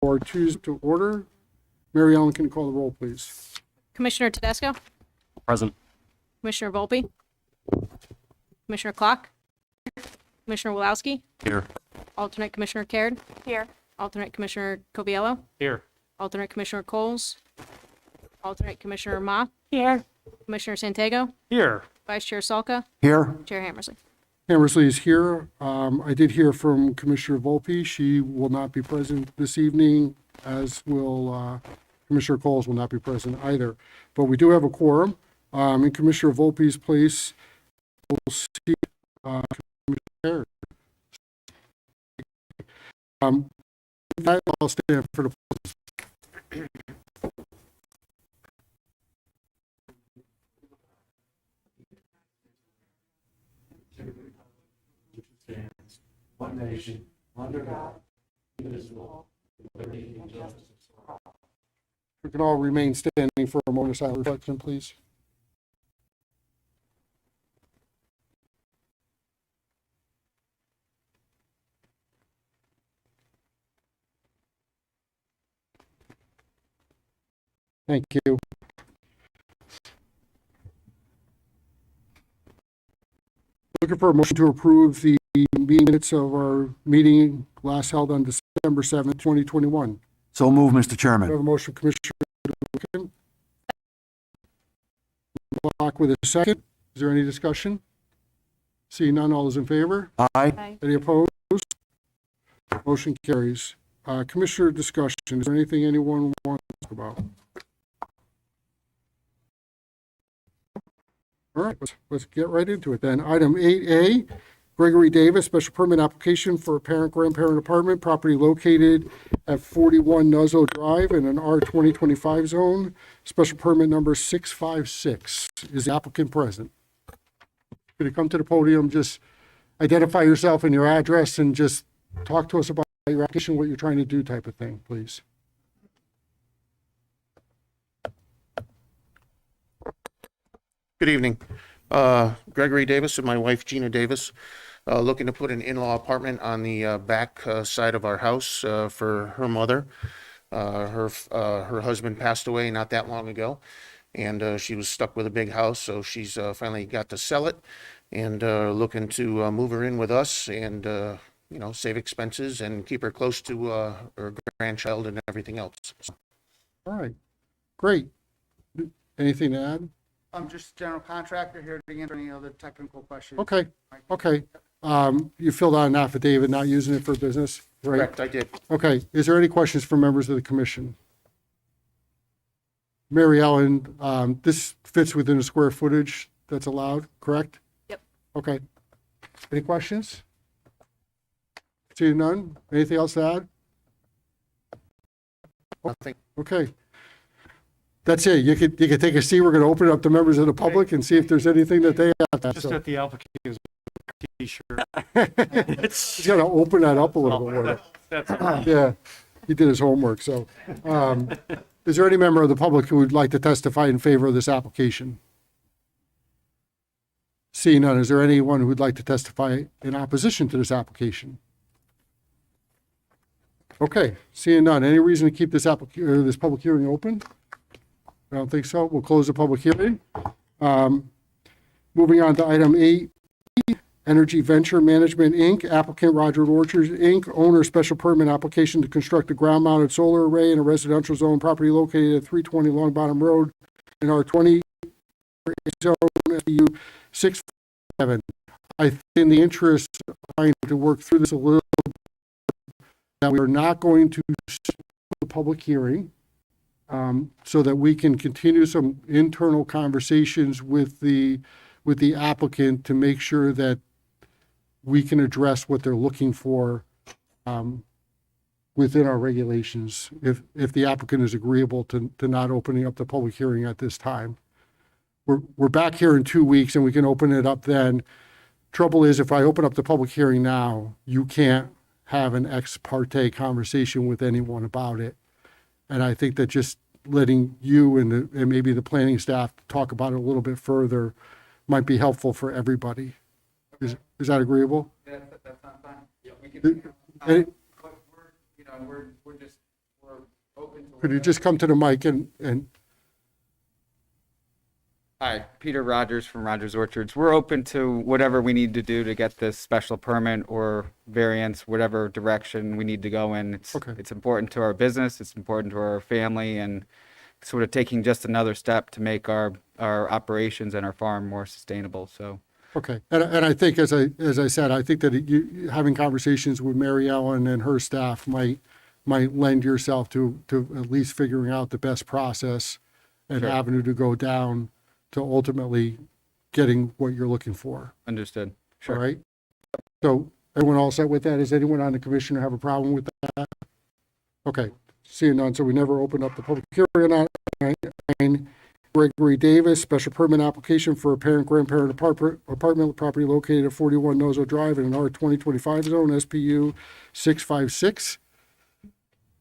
Or Tuesday to order. Mary Ellen, can you call the roll, please? Commissioner Tedesco, Present. Commissioner Volpe, Commissioner Clock, Commissioner Wulowski, Here. Alternate Commissioner Caird. Here. Alternate Commissioner Coviello, Here. Alternate Commissioner Coles, Alternate Commissioner Ma. Here. Commissioner Santiago, Here. Vice Chair Salka, Here. Chair Hammersley. Hammersley is here. I did hear from Commissioner Volpe. She will not be present this evening, as will Commissioner Coles will not be present either. But we do have a quorum. In Commissioner Volpe's place, we'll see Commissioner Caird. With that, I'll stand for the one nation, under God, indivisible, We can all remain standing for a moment of silent reflection, please. Thank you. Looking for a motion to approve the meeting minutes of our meeting last held on December 7th, 2021. So move, Mr. We Chairman. have a motion, Commissioner Duncan. Block with a second. Is there any discussion? Seeing none, all those in favor? Aye. Any opposed? Motion carries. Commissioner discussion. Is there anything anyone wants to talk about? All right, let's get right into it then. Item 8A, Gregory Davis, special permit application for a parent-grandparent apartment, property located at 41 Nuzzo Drive in an R 2025 zone, special permit number 656. Is the applicant present? Could you come to the podium, just identify yourself and your address, and just talk to us about your application, what you're trying to do type of thing, please? Good evening. Gregory Davis and my wife Gina Davis, looking to put an in-law apartment on the back side of our house for her mother. Her husband passed away not that long ago, and she was stuck with a big house, so she's finally got to sell it, and looking to move her in with us and save expenses and keep her close to her grandchild and everything else. All right, great. Anything to add? I'm just general contractor here to answer any other technical questions. Okay, okay. You filled out an affidavit not using it for business, right? Correct, I did. Okay, is there any questions from members of the commission? Mary Ellen, this fits within the square footage that's allowed, correct? Yep. Okay. Any questions? Seeing none? Anything else to add? Nothing. Okay. That's it. You could take a seat. We're going to open it up to members of the public and see if there's anything that they have. Just So at the application t-shirt. he's got to open that up a little bit more. That's Yeah, he did his homework. So, is there any member of the public who would like to testify in favor of this application? Seeing none, is there anyone who would like to testify in opposition to this application? Okay, seeing none. Any reason to keep this this public hearing open? I don't think so. We'll close the public hearing. Moving on to item 8, Energy Venture Management, Inc., applicant Roger Orchards, Inc., owner special permit application to construct a ground-mounted solar array in a residential zone property located at 320 Long Bottom Road in our 20 zone SU 657. I think in the interest of trying to work through this a little bit, that we are not going to start the public hearing, so that we can continue some internal conversations with the applicant to make sure that we can address what they're looking for within our regulations, if the applicant is agreeable to not opening up the public hearing at this time. We're back here in 2 weeks and we can open it up then. Trouble is, if I open up the public hearing now, you can't have an ex parte conversation with anyone about it. And I think that just letting you and maybe the planning staff talk about it a little bit further might be helpful for everybody. Is that agreeable? That sounds fine. Yeah, we Any- but we're just Could you just come to the mic and, Hi, Peter Rogers from Rogers Orchards. We're open to whatever we need to do to get this special permit or variance, whatever direction we need to go in. Okay. It's important to our business, it's important to our family, and sort of taking just another step to make our operations and our farm more sustainable, so. okay. And I think, as I said, I think that you, having conversations with Mary Ellen and her staff might lend yourself to at least figuring out the best process and Sure. avenue to go down to ultimately getting what you're looking for. Understood. All Sure. right? So everyone all set with that? Does anyone on the commission have a problem with that? Okay, seeing none, so we never opened up the public hearing on it. Gregory Davis, special permit application for a parent-grandparent apartment property located at 41 Nozo Drive in an R 2025 zone, SPU 656.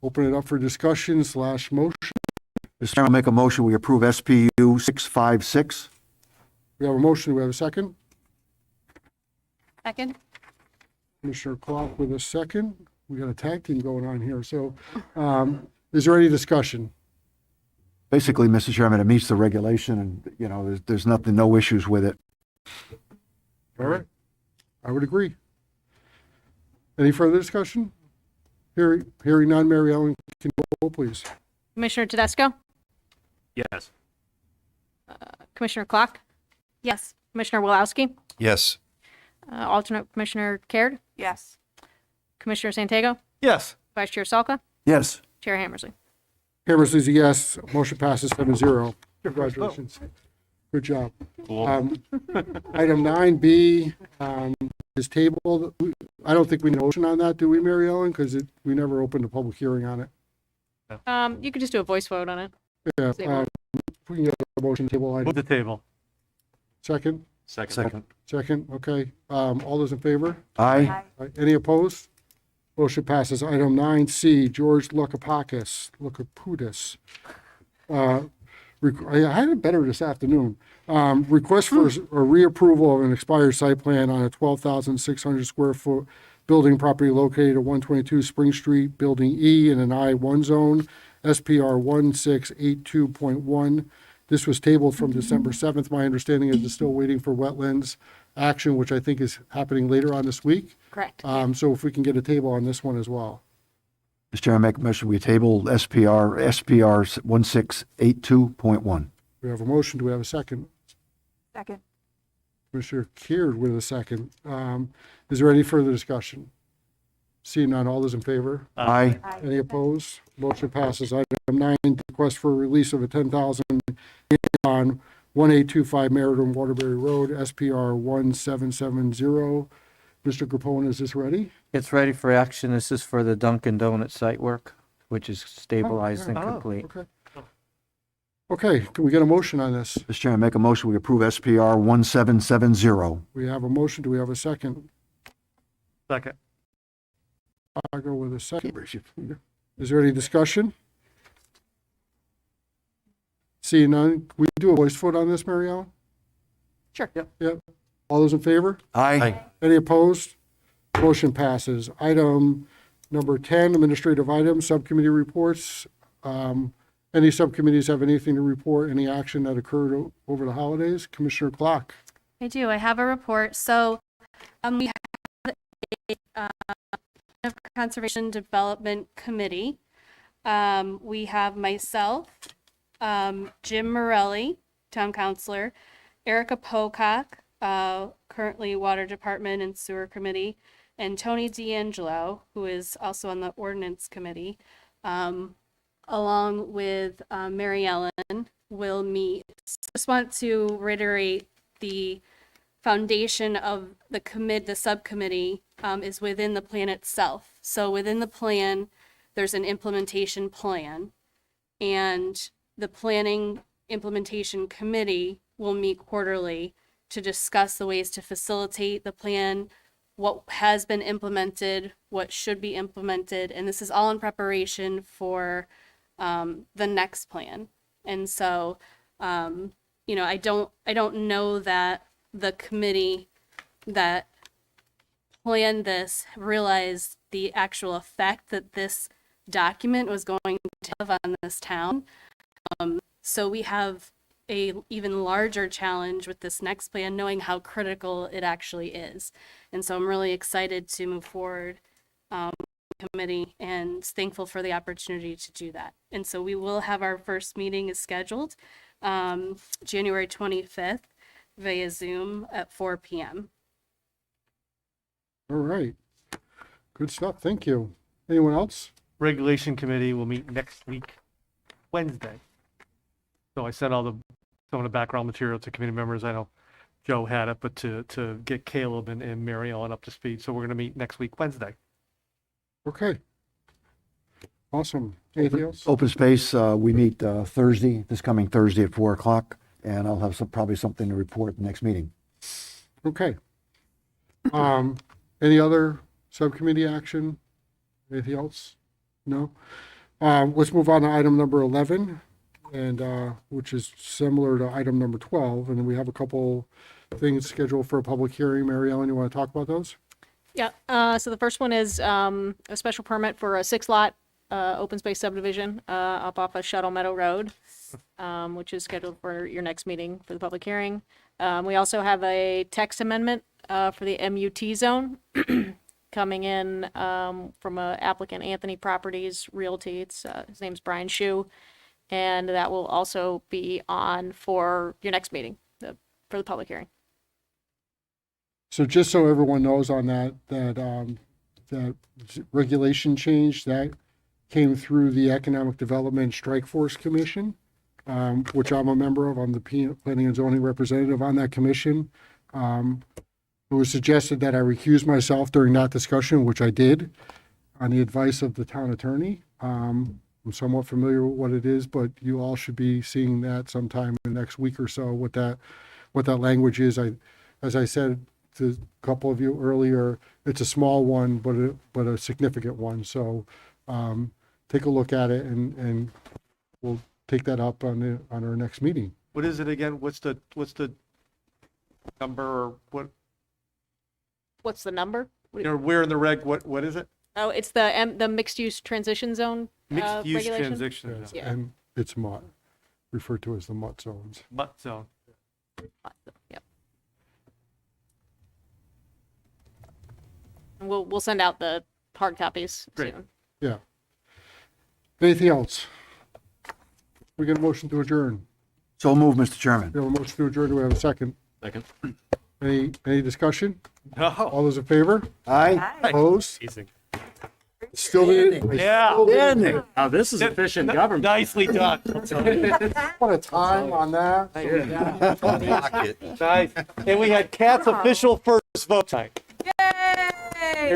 Open it up for discussion / motion. Mr. Chairman, I'll make a motion, we approve SPU 656. We have a motion, do we have a second? Second? Commissioner Clark with a second. We got a tag team going on here, so, is there any discussion? Basically, Mr. Chairman, it meets the regulation and, you know, there's nothing, no issues with it. All right, I would agree. Any further discussion? Hearing none, Mary Ellen, can you roll, please? Commissioner Tedesco? Yes. Commissioner Clark? Yes. Commissioner Wilowski? Yes. Alternate Commissioner Caird? Yes. Commissioner Santiago? Yes. Vice Chair Salka? Yes. Chair Hammersley? Hammersley's a yes. Motion passes 7-0. Congratulations. Good job. Cool. Item 9B is tabled. I don't think we need a motion on that, do we, Mary Ellen? Because we never opened a public hearing on it. You could just do a voice vote on it. Yeah, Table. we can get a motion table item. Move the table. Second? Second. Second, okay. All those in favor? Aye. Any opposed? Motion passes. Item 9C, George Lukapakis. I had it better this afternoon. Request for a reapproval of an expired site plan on a 12,600 square foot building property located at 122 Spring Street, Building E in an I-1 zone, SPR 1682.1. This was tabled from December 7th. My understanding is it's still waiting for wetlands action, which I think is happening later on this week. Correct. So if we can get a table on this one as well. Mr. Chairman, make a motion, we table SPR 1682.1. We have a motion. Do we have a second? Second. Commissioner Keard with a second. Is there any further discussion? Seeing none, all those in favor? Aye. Any opposed? Motion passes. Item 9, request for release of a 10,000 on 1825 Meriden Waterbury Road, SPR 1770. Mr. Capone, is this ready? It's ready for action. This is for the Dunkin' Donuts site work, which is stabilized and Oh, complete. Okay. Okay, can we get a motion on this? Mr. Chairman, make a motion, we approve SPR 1770. We have a motion. Do we have a second? Second. I'll go with a second. Is there any discussion? Seeing none, can we do a voice vote on this, Mary Ellen? Sure. Yep. All those in favor? Aye. Any opposed? Motion passes. Item number 10, administrative items, subcommittee reports. Any subcommittees have anything to report, any action that occurred over the holidays? Commissioner Clark. I do. I have a report. So we have a Conservation Development Committee. We have myself, Jim Morelli, Town Councilor, Erica Pocock, currently Water Department and Sewer Committee, and Tony D'Angelo, who is also on the Ordinance Committee, along with Mary Ellen, will meet. Just want to reiterate the foundation of the subcommittee is within the plan itself. So within the plan, there's an implementation plan, and the Planning Implementation Committee will meet quarterly to discuss the ways to facilitate the plan, what has been implemented, what should be implemented, and this is all in preparation for the next plan. And so, I don't know that the committee that planned this realized the actual effect that this document was going to have on this town. So we have a even larger challenge with this next plan, knowing how critical it actually is. And so I'm really excited to move forward committee and thankful for the opportunity to do that. And so we will have our first meeting is scheduled January 25th via Zoom at 4 p.m. All right. Good stuff. Thank you. Anyone else? Regulation Committee will meet next week, Wednesday. So I sent some of the background material to committee members. I know Joe had it, but to get Caleb and Mary Ellen up to speed. So we're going to meet next week, Wednesday. Okay. Awesome. Anything else? Open space, we meet Thursday, this coming Thursday at 4 o'clock, and I'll have probably something to report at the next meeting. Okay. Any other subcommittee action? Anything else? No? Let's move on to item number 11, and, which is similar to item number 12, and then we have a couple things scheduled for a public hearing. Mary Ellen, you want to talk about those? Yeah, so the first one is a special permit for a 6-lot open space subdivision up off of Shuttle Meadow Road, which is scheduled for your next meeting for the public hearing. We also have a text amendment for the MUT zone coming in from applicant Anthony Properties Realty. His name's Brian Shu, and that will also be on for your next meeting for the public hearing. So just so everyone knows on that regulation change, that came through the Economic Development Strike Force Commission, which I'm a member of. I'm the Planning and Zoning representative on that commission. It was suggested that I recuse myself during that discussion, which I did, on the advice of the town attorney. I'm somewhat familiar with what it is, but you all should be seeing that sometime in the next week or so, what that language is. As I said to a couple of you earlier, it's a small one, but a significant one. So take a look at it, and we'll take that up on our next meeting. What is it again? What's the number or what? What's the number? Where in the reg? What is it? Oh, it's the mixed use transition zone Mixed use regulation. transition. Yes, Yeah. And it's MUT, referred to as the MUT zones. Mutt zone. Yep. And we'll send out the hard copies Great. soon. Yeah. Anything else? We get a motion to adjourn. So move, Mr. Chairman. We have a motion to adjourn. Do we have a second? Second. Any discussion? No. All those in favor? Aye. Opposed? Easy. Still didn't. Yeah. Now, this is efficient government. Nicely done. What a time on that. Nice. And we had Kat's official first vote time. Yay!